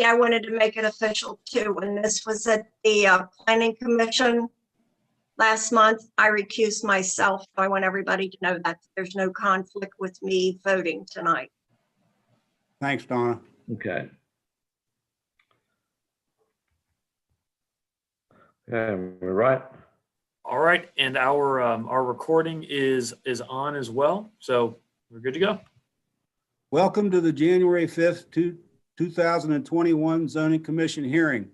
I wanted to make it official too. When this was at the Planning Commission last month, I recused myself. I want everybody to know that there's no conflict with me voting tonight. Thanks, Donna. Okay. Okay, we're right. All right, and our recording is on as well, so we're good to go. Welcome to the January 5th, 2021 Zoning Commission hearing.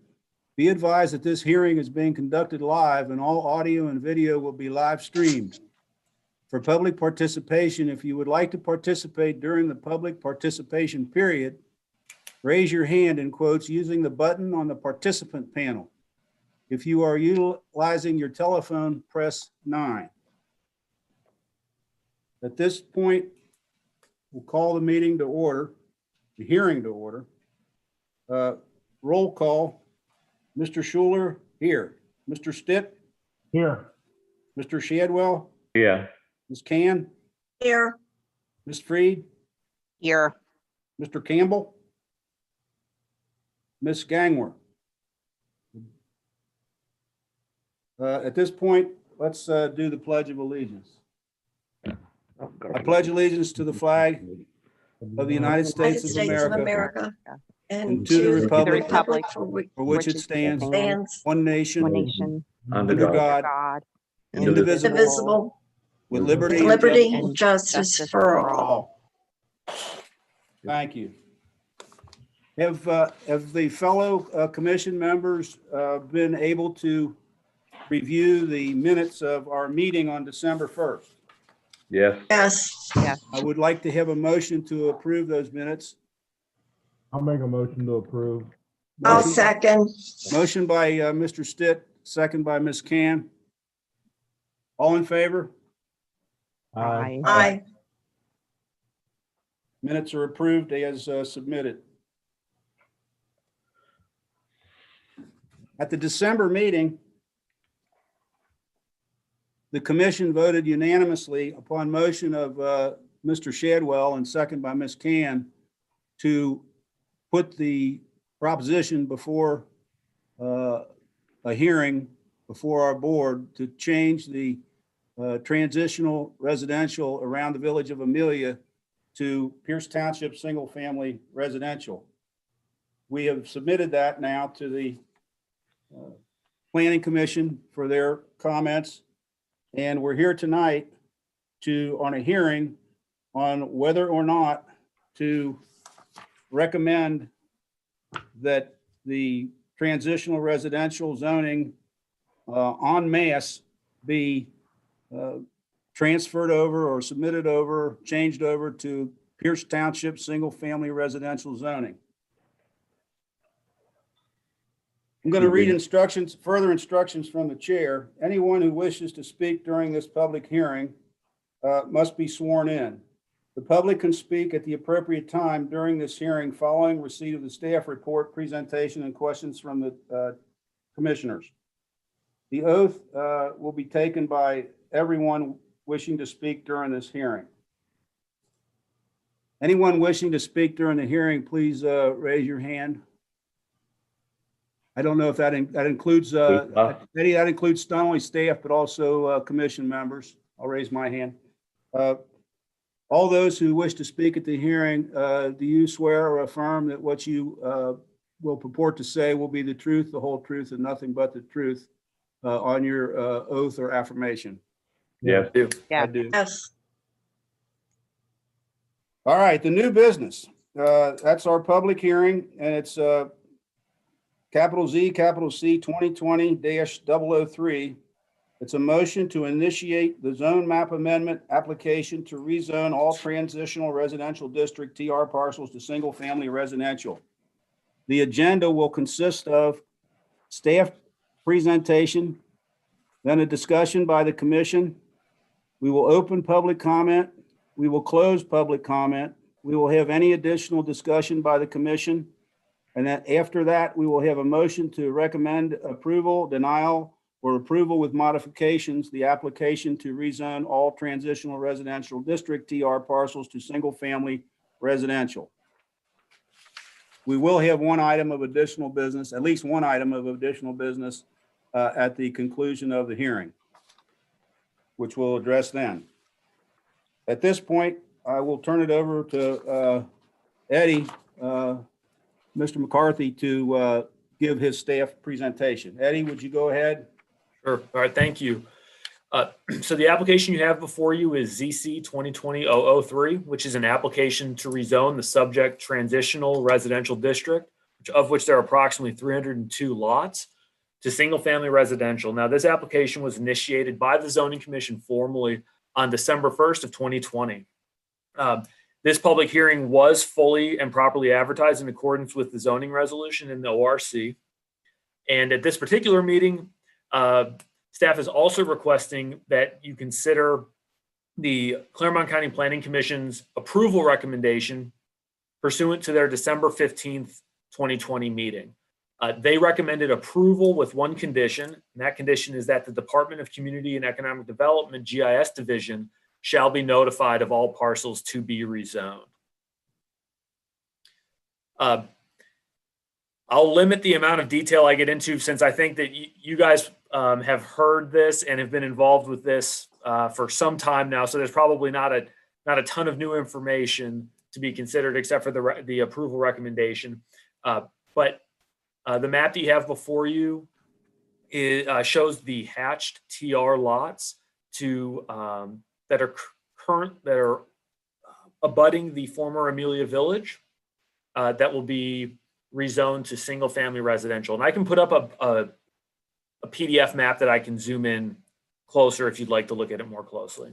Be advised that this hearing is being conducted live and all audio and video will be live streamed. For public participation, if you would like to participate during the public participation period, raise your hand in quotes using the button on the participant panel. If you are utilizing your telephone, press 9. At this point, we'll call the meeting to order, the hearing to order. Roll call. Mr. Schuler, here. Mr. Stitt? Here. Mr. Shadwell? Yeah. Ms. Can? Here. Ms. Freed? Here. Mr. Campbell? Ms. Gangwer? At this point, let's do the Pledge of Allegiance. I pledge allegiance to the flag of the United States of America and to the republic for which it stands, one nation, Under under God. God, indivisible, Indivisible, with with liberty liberty and justice for all. Thank you. Have the fellow commission members been able to review the minutes of our meeting on December 1st? Yes. Yes. I would like to have a motion to approve those minutes. I'll make a motion to approve. I'll second. Motion by Mr. Stitt, second by Ms. Can. All in favor? Aye. Aye. Minutes are approved as submitted. At the December meeting, the commission voted unanimously upon motion of Mr. Shadwell and second by Ms. Can to put the proposition before a hearing before our board to change the transitional residential around the village of Amelia to Pierce Township single family residential. We have submitted that now to the Planning Commission for their comments. And we're here tonight on a hearing on whether or not to recommend that the transitional residential zoning en masse be transferred over or submitted over, changed over to Pierce Township single family residential zoning. I'm going to read instructions, further instructions from the chair. Anyone who wishes to speak during this public hearing must be sworn in. The public can speak at the appropriate time during this hearing following receipt of the staff report, presentation, and questions from the commissioners. The oath will be taken by everyone wishing to speak during this hearing. Anyone wishing to speak during the hearing, please raise your hand. I don't know if that includes Eddie, that includes not only staff, but also commission members. I'll raise my hand. All those who wish to speak at the hearing, do you swear or affirm that what you will purport to say will be the truth, the whole truth, and nothing but the truth on your oath or affirmation? Yes. I do. Yes. All right, the new business. That's our public hearing, and it's capital Z, capital C 2020-003. It's a motion to initiate the zone map amendment application to rezone all transitional residential district TR parcels to single family residential. The agenda will consist of staff presentation, then a discussion by the commission. We will open public comment. We will close public comment. We will have any additional discussion by the commission. And then after that, we will have a motion to recommend approval, denial, or approval with modifications, the application to rezone all transitional residential district TR parcels to single family residential. we will have one item of additional business, at least one item of additional business at the conclusion of the hearing, which we'll address then. At this point, I will turn it over to Eddie, Mr. McCarthy, to give his staff presentation. Eddie, would you go ahead? Sure. All right. Thank you. So the application you have before you is ZC 2020-003, which is an application to rezone the subject transitional residential district, of which there are approximately 302 lots, to single-family residential. Now, this application was initiated by the Zoning Commission formally on December 1st of 2020. This public hearing was fully and properly advertised in accordance with the zoning resolution in the ORC. And at this particular meeting, staff is also requesting that you consider the Claremont County Planning Commission's approval recommendation pursuant to their December 15th, 2020 meeting. They recommended approval with one condition, and that condition is that the Department of Community and Economic Development, GIS Division, shall be notified of all parcels to be rezoned. I'll limit the amount of detail I get into, since I think that you guys have heard this and have been involved with this for some time now. So there's probably not a ton of new information to be considered except for the approval recommendation. But the map that you have before you shows the hatched TR lots that are abutting the former Amelia Village that will be rezoned to single family residential. And I can put up a PDF map that I can zoom in closer if you'd like to look at it more closely.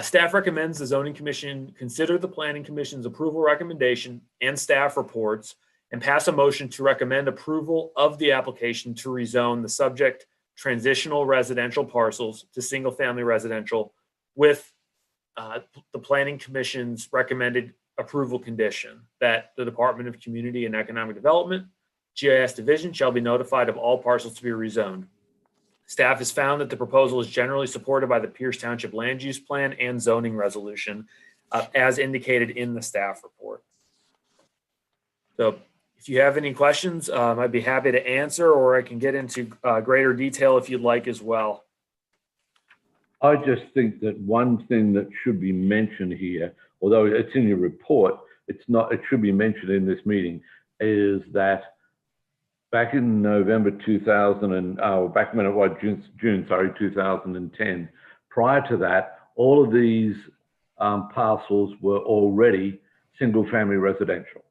Staff recommends the Zoning Commission consider the Planning Commission's approval recommendation and staff reports and pass a motion to recommend approval of the application to rezone the subject transitional residential parcels to single family residential with the Planning Commission's recommended approval condition that the Department of Community and Economic Development, GIS Division, shall be notified of all parcels to be rezoned. Staff has found that the proposal is generally supported by the Pierce Township Land Use Plan and zoning resolution, as indicated in the staff report. So if you have any questions, I'd be happy to answer, or I can get into greater detail if you'd like as well. I just think that one thing that should be mentioned here, although it's in your report, it's not, it should be mentioned in this meeting, is that back in November 2000 and back when it was June 2010, prior to that, all of these parcels were already single family residential.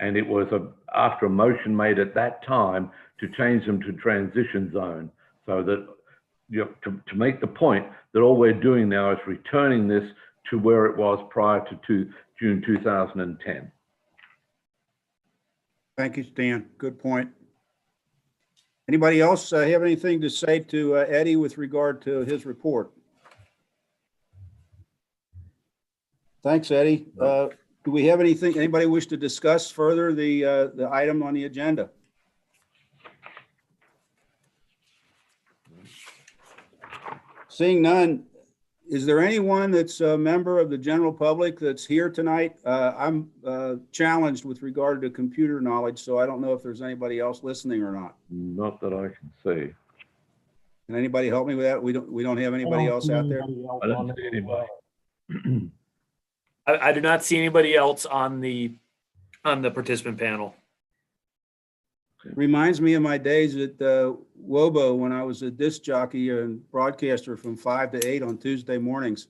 And it was after a motion made at that time to change them to transition zone, so that, you know, to make the point that all we're doing now is returning this to where it was prior to June 2010. Thank you, Stan. Good point. Anybody else have anything to say to Eddie with regard to his report? Thanks, Eddie. Do we have anything, anybody wish to discuss further the item on the agenda? Seeing none, is there anyone that's a member of the general public that's here tonight? I'm challenged with regard to computer knowledge, so I don't know if there's anybody else listening or not. Not that I can see. Can anybody help me with that? We don't have anybody else out there? I don't see anybody. I do not see anybody else on the participant panel. Reminds me of my days at Wobo when I was a disc jockey and broadcaster from 5 to 8 on Tuesday mornings.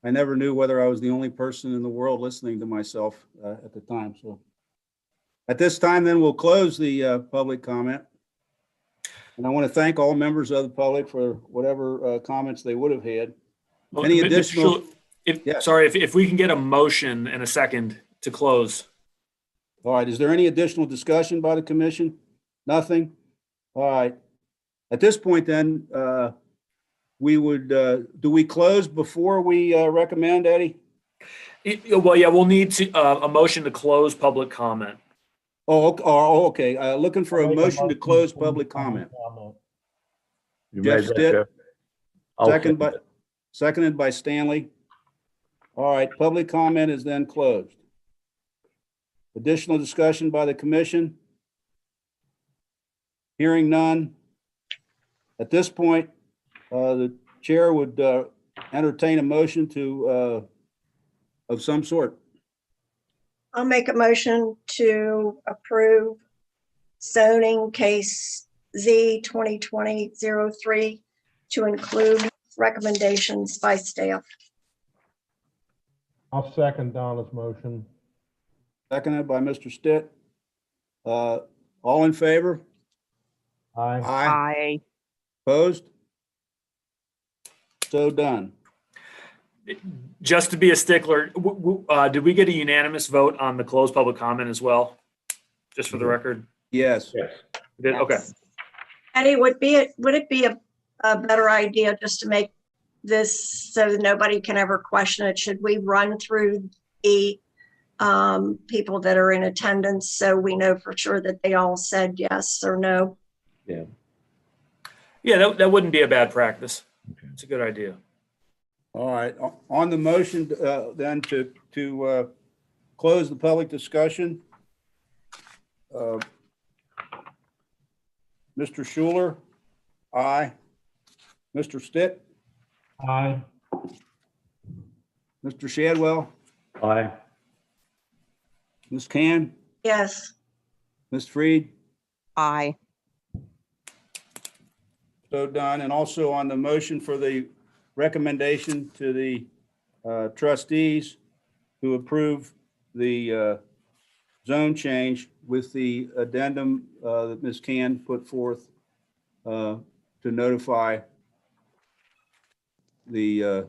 I never knew whether I was the only person in the world listening to myself at the time. So at this time, then we'll close the public comment. And I want to thank all members of the public for whatever comments they would have had. Any additional? Yes. Sorry, if we can get a motion and a second to close. All right. Is there any additional discussion by the commission? Nothing? All right. At this point then, we would, do we close before we recommend, Eddie? Well, yeah, we'll need a motion to close public comment. Oh, okay. Looking for a motion to close public comment. You Jeff made that, Stitt. Jeff? I'll Seconded by Stanley. All right, public comment is then closed. Additional discussion by the commission? Hearing none. At this point, the chair would entertain a motion to, of some sort. I'll make a motion to approve zoning case Z 2020-03 to include recommendations by staff. I'll second Donna's motion. Seconded by Mr. Stitt. All in favor? Aye. Aye. Opposed? So done. Just to be a stickler, did we get a unanimous vote on the closed public comment as well? Just for the record? Yes. Yes. We did? Okay. Eddie, would it be a better idea just to make this so that nobody can ever question it? Should we run through the people that are in attendance so we know for sure that they all said yes or no? Yeah. Yeah, that wouldn't be a bad practice. It's a good idea. All right. On the motion then to close the public discussion. Mr. Schuler, aye. Mr. Stitt, Aye. Mr. Shadwell, Aye. Ms. Can, Yes. Ms. Freed, Aye. so done. And also on the motion for the recommendation to the trustees to approve the zone change with the addendum that Ms. Can put forth to notify the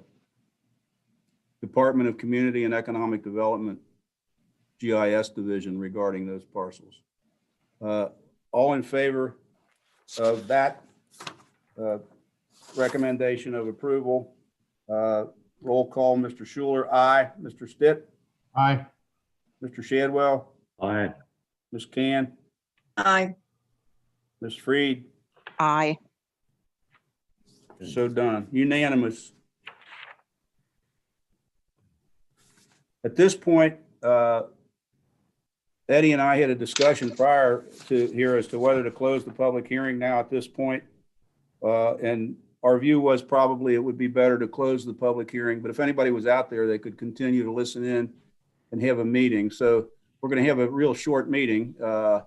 Department of Community and Economic Development GIS division regarding those parcels. All in favor of that recommendation of approval? Roll call, Mr. Schuler, aye. Mr. Stitt, Aye. Mr. Shadwell, Aye. Ms. Can, Aye. Ms. Freed, Aye. so done. Unanimous. At this point, Eddie and I had a discussion prior to here as to whether to close the public hearing now at this point. And our view was probably it would be better to close the public hearing, but if anybody was out there, they could continue to listen in and have a meeting. So we're going to have a real short meeting. I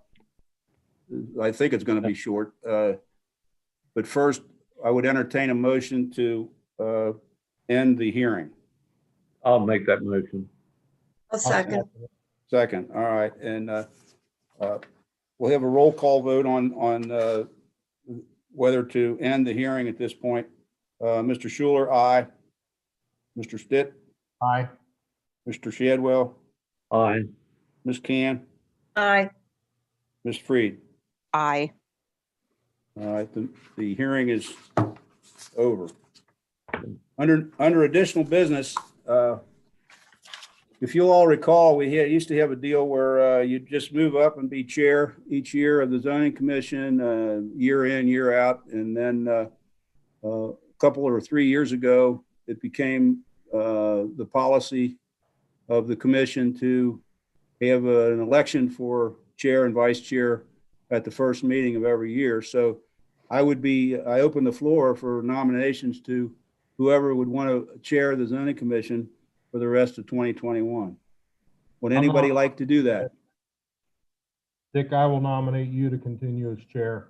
think it's going to be short. But first, I would entertain a motion to end the hearing. I'll make that motion. A second. Second, all right. And we'll have a roll call vote on whether to end the hearing at this point. Mr. Schuler, aye. Mr. Stitt, Aye. Mr. Shadwell, Aye. Ms. Can, Aye. Ms. Freed. Aye. All right, the hearing is over. Under additional business, if you'll all recall, we used to have a deal where you'd just move up and be chair each year of the zoning commission, year in, year out. And then a couple or 3 years ago, it became the policy of the commission to have an election for chair and vice chair at the first meeting of every year. So I open the floor for nominations to whoever would want to chair the zoning commission for the rest of 2021. Would anybody like to do that? Dick, I will nominate you to continue as chair.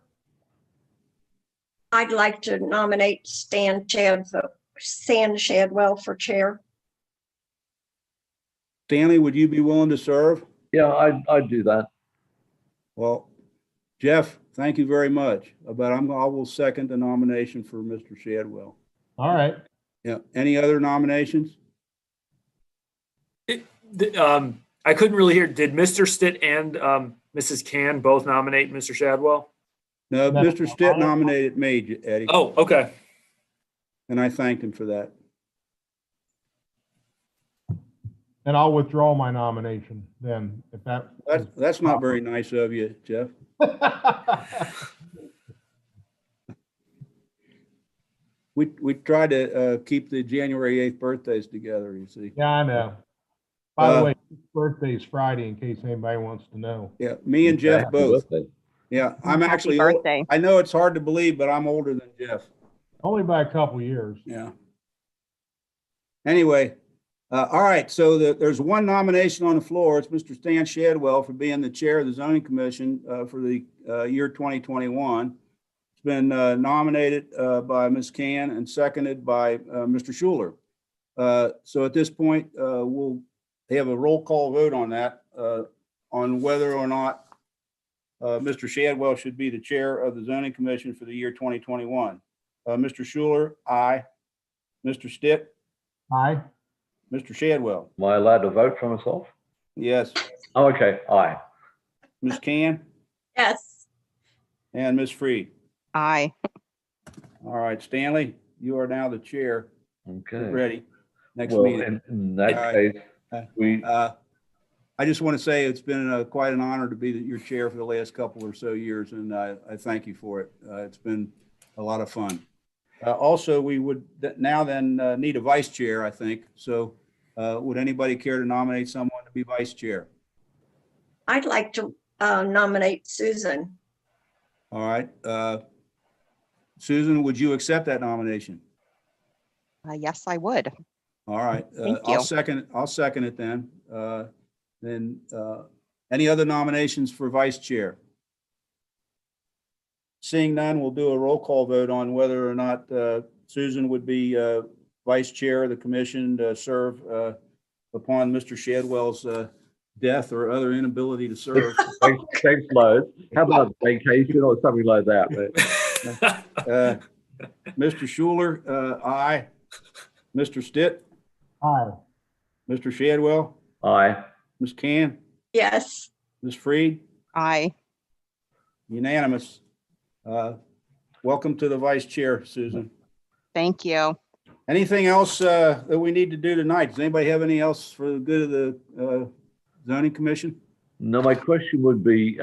I'd like to nominate Stan Shadwell for chair. Stanley, would you be willing to serve? Yeah, I'd do that. Well, Jeff, thank you very much. But I will second the nomination for Mr. Shadwell. All right. Yeah. Any other nominations? I couldn't really hear. Did Mr. Stitt and Mrs. Can both nominate Mr. Shadwell? No, No. Mr. Stitt nominated me, Eddie, Oh, okay. and I thanked him for that. And I'll withdraw my nomination then, if that. That's not very nice of you, Jeff. We try to keep the January 8th birthdays together, you see. Yeah, I know. By the way, Birthday's Friday, in case anybody wants to know. Yeah, me and Jeff Happy both. birthday. Yeah, I'm Happy actually old. birthday. I know it's hard to believe, but I'm older than Jeff. Only by a couple years. Yeah. Anyway, all right, so there's one nomination on the floor. It's Mr. Stan Shadwell for being the chair of the zoning commission for the year 2021. It's been nominated by Ms. Can and seconded by Mr. Schuler. So at this point, we'll have a roll call vote on that, on whether or not Mr. Shadwell should be the chair of the zoning commission for the year 2021. Mr. Schuler, aye. Mr. Stitt, Aye. Mr. Shadwell, Am I allowed to vote for myself? yes. Oh, okay, aye. Ms. Can Yes. and Ms. Freed. Aye. All right, Stanley, you are now the chair. Get Okay. ready. Next Well, meeting. in that All case, right. we, I just want to say it's been quite an honor to be your chair for the last couple or so years, and I thank you for it. It's been a lot of fun. Also, we would now then need a vice chair, I think. So would anybody care to nominate someone to be vice chair? I'd like to nominate Susan. All right. Susan, would you accept that nomination? Yes, I would. All right. Thank I'll you. second it then. Then any other nominations for vice chair? Seeing none, we'll do a roll call vote on whether or not Susan would be vice chair of the commission to serve upon Mr. Shadwell's death or other inability to serve. thanks, Lois. How about vacation or something like that? Mr. Schuler, aye. Mr. Stitt, Aye. Mr. Shadwell, Aye. Ms. Can, Yes. Ms. Freed, Aye. unanimous. Welcome to the vice chair, Susan. Thank you. Anything else that we need to do tonight? Does anybody have any else for the good of the zoning commission? No, my question would be,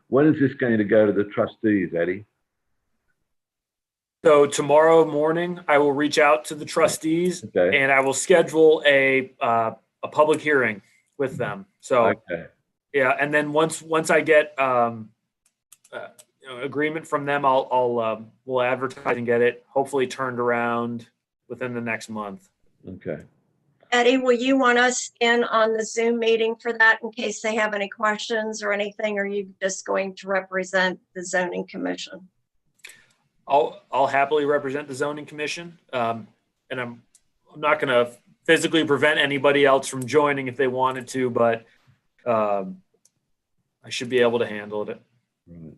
when is this going to go to the trustees, Eddie? So tomorrow morning, I will reach out to the trustees Okay, and I will schedule a public hearing with them. So okay, yeah, and then once I get agreement from them, we'll advertise and get it hopefully turned around within the next month. okay. Eddie, will you want us in on the Zoom meeting for that in case they have any questions or anything? Or are you just going to represent the zoning commission? I'll happily represent the zoning commission, and I'm not going to physically prevent anybody else from joining if they wanted to, but I should be able to handle it. Right.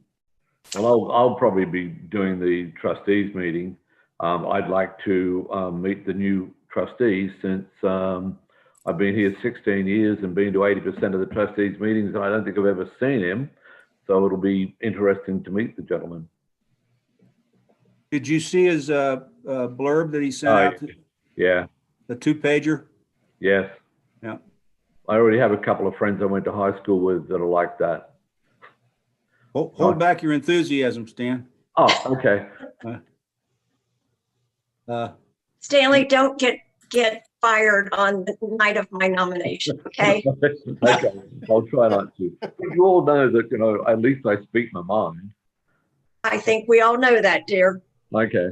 Well, I'll probably be doing the trustees meeting. I'd like to meet the new trustees since I've been here 16 years and been to 80% of the trustees meetings, and I don't think I've ever seen him. So it'll be interesting to meet the gentleman. Did you see his blurb that he sent Oh, out, yeah, the 2-pager? yes. Yeah. I already have a couple of friends I went to high school with that are like that. Hold back your enthusiasm, Stan. Oh, okay. Stanley, don't get fired on the night of my nomination, okay? Okay, I'll try not to. You all know that, at least I speak my mind. I think we all know that, dear. Okay.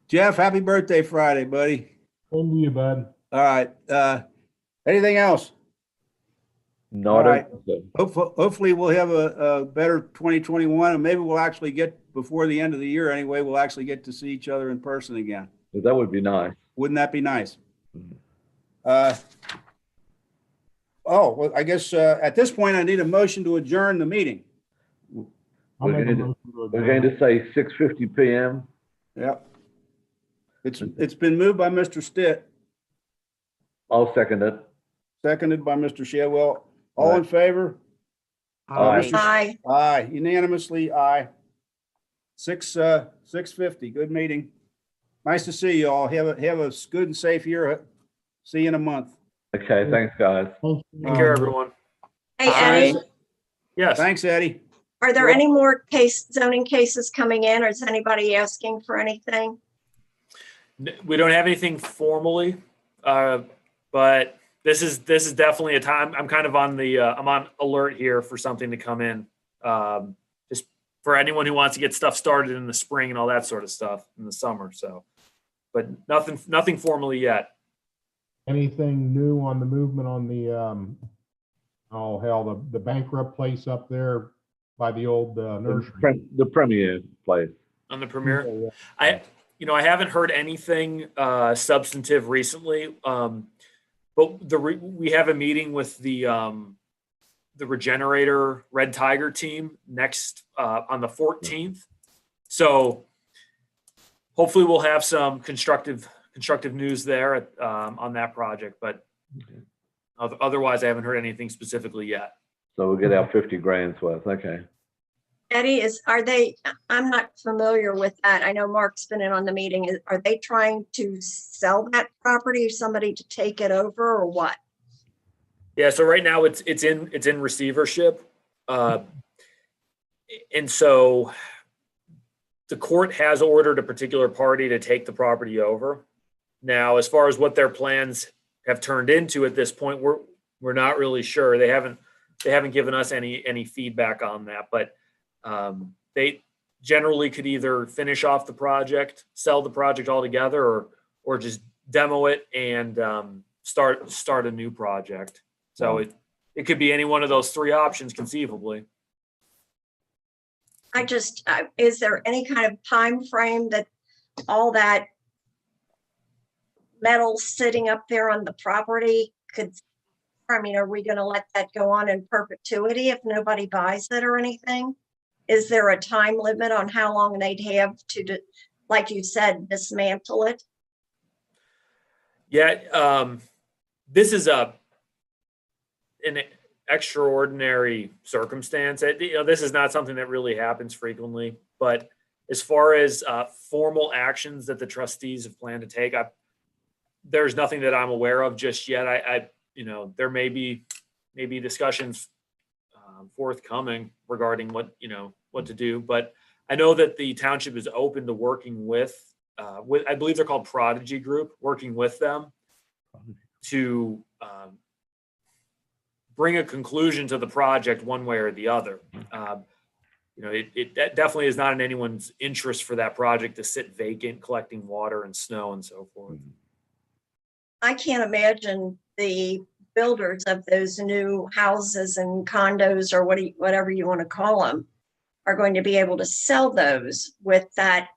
Jeff, happy birthday Friday, buddy. Same to you, bud. All right. Anything else? No, All I don't right. think so. Hopefully we'll have a better 2021, and maybe we'll actually get, before the end of the year anyway, we'll actually get to see each other in person again. That would be nice. Wouldn't that be nice? Mhm. Well, I guess at this point, I need a motion to adjourn the meeting. I'll We're make a going to- motion to We're going adjourn. to say 6:50 p.m. Yep. It's been moved by Mr. Stitt, I'll second it. seconded by Mr. Shadwell. All in Aye. favor? Aye. Aye. Aye, unanimously, aye. 6:50, good meeting. Nice to see you all. Have a good and safe year. See you in a month. Okay, thanks, guys. Thanks. Take care, everyone. Hey, Aye. Eddie, Yes. Thanks, Eddie. are there any more zoning cases coming in, or is anybody asking for anything? We don't have anything formally, but this is definitely a time. I'm kind of on the I'm on alert here for something to come in. Just for anyone who wants to get stuff started in the spring and all that sort of stuff in the summer. So, but nothing formally yet. Anything new on the movement on the, oh, hell, the bankrupt place up there by the old nursery? The Premier place. On the premiere. Yeah, I haven't heard anything substantive recently. But we have a meeting with the Regenerator Red Tiger team next on the 14th. So hopefully we'll have some constructive news there on that project. But otherwise, I haven't heard anything specifically yet. So we'll get our 50 grand's worth. Okay. Eddie, I'm not familiar with that. I know Mark's been in on the meeting. Are they trying to sell that property, somebody to take it over, or what? Yeah. So right now it's in receivership. And so the court has ordered a particular party to take the property over. Now, as far as what their plans have turned into at this point, we're not really sure. They haven't given us any feedback on that, but they generally could either finish off the project, sell the project altogether, or just demo it and start a new project. So it could be any one of those three options conceivably. Is there any kind of time frame that all that metal sitting up there on the property could? I mean, are we going to let that go on in perpetuity if nobody buys it or anything? Is there a time limit on how long they'd have to, like you said, dismantle it? Yeah, this is an extraordinary circumstance. This is not something that really happens frequently. But as far as formal actions that the trustees have planned to take, there's nothing that I'm aware of just yet. There may be discussions forthcoming regarding what to do, but I know that the township is open to working with I believe they're called Prodigy Group, working with them to bring a conclusion to the project one way or the other. It definitely is not in anyone's interest for that project to sit vacant, collecting water and snow and so forth. I can't imagine the builders of those new houses and condos or whatever you want to call them are going to be able to sell those with that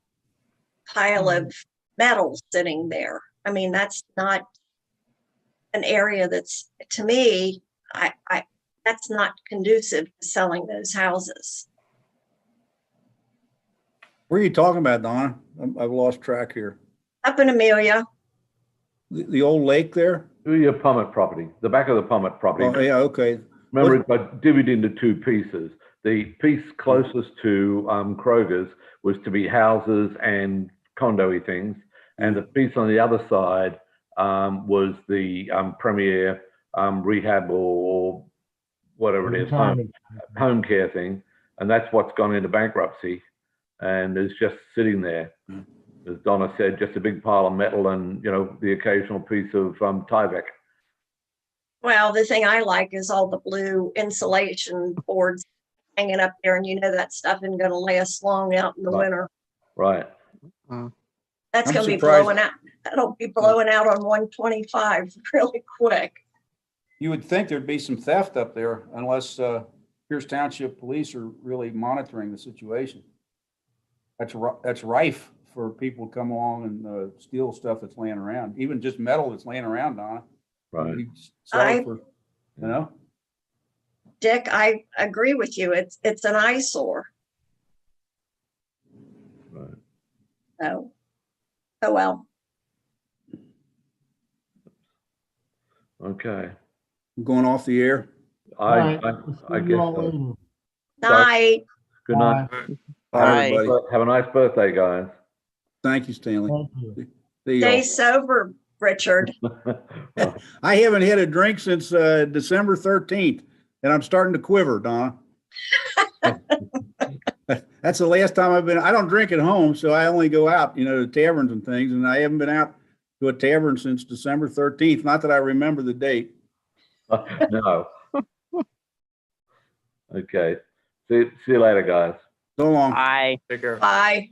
pile of metal sitting there. I mean, that's not an area that's, to me, that's not conducive to selling those houses. Where are you talking about, Donna? I've lost track here. Up in Amelia. The old lake there? Your Pummett property, the back of the Pummett property. Oh, yeah, okay. Remember, it's divvied into two pieces. The piece closest to Kroger's was to be houses and condo-y things. And the piece on the other side was the Premier rehab or whatever it is, home care thing. And that's what's gone into bankruptcy and is just sitting there. As Donna said, just a big pile of metal and, the occasional piece of Tyvek. Well, the thing I like is all the blue insulation boards hanging up there, and that stuff isn't going to last long out in the winter. Right. That's going to be surprised. blowing out. That'll be blowing out on 125 really quick. You would think there'd be some theft up there unless Pierce Township Police are really monitoring the situation. That's rife for people to come along and steal stuff that's laying around, even just metal that's laying around, Donna. Right. You sell it for, Dick, I agree with you. It's an eyesore. Right. Oh well. Okay. I'm going off the air. I guess so. Night. Good night. Bye, everybody. Have a nice birthday, guys. Thank you, Stanley. Thank you. See Stay y'all. sober, Richard. I haven't had a drink since December 13th, and I'm starting to quiver, Donna. That's the last time I don't drink at home, so I only go out, to taverns and things, and I haven't been out to a tavern since December 13th. Not that I remember the date. No. Okay. See you later, guys. So long. Bye. Take care. Bye.